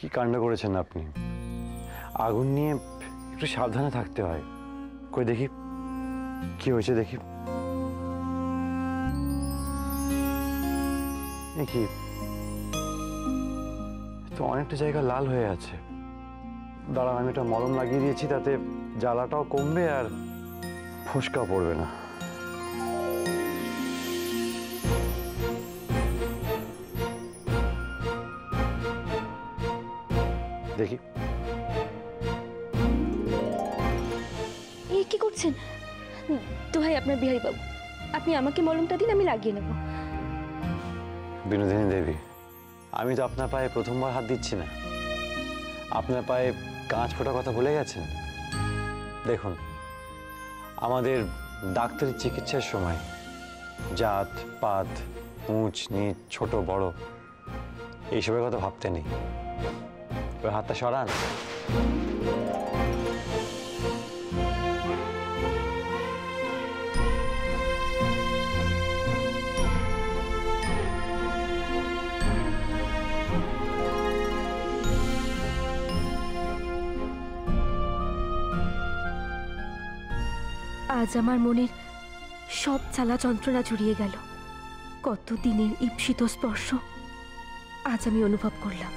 কি কাণ্ড করেছেন আপনি? আগুন নিয়ে একটু সাবধানে থাকতে হয়। কই দেখি কি হয়েছে, দেখি। কি তো অনেকটা জায়গা লাল হয়ে আছে। দাঁড়ান, আমি একটা মলম লাগিয়ে দিয়েছি, তাতে জ্বালাটাও কমবে আর ফোসকাও পড়বে না। দেখি। এই কি করছেন? দোহাই আপনার বিহারী বাবু, আপনি আমাকে মলমটা দিন, আমি লাগিয়ে নেব। বিনোদিনী দেবী, আমি তো আপনার পায়ে প্রথমবার হাত দিচ্ছি না। আপনার পায়ে কাঁচ ফোটার কথা ভুলে গেছেন? দেখুন, আমাদের ডাক্তারি চিকিৎসার সময় জাত পাত, উঁচ নিচ, ছোট বড় এইসবের কথা ভাবতে নেই। ওই হাতটা সরান। আজ আমার মনের সব জ্বালা যন্ত্রণা জুড়িয়ে গেল। কতদিনের ঈপ্সিত স্পর্শ আজ আমি অনুভব করলাম।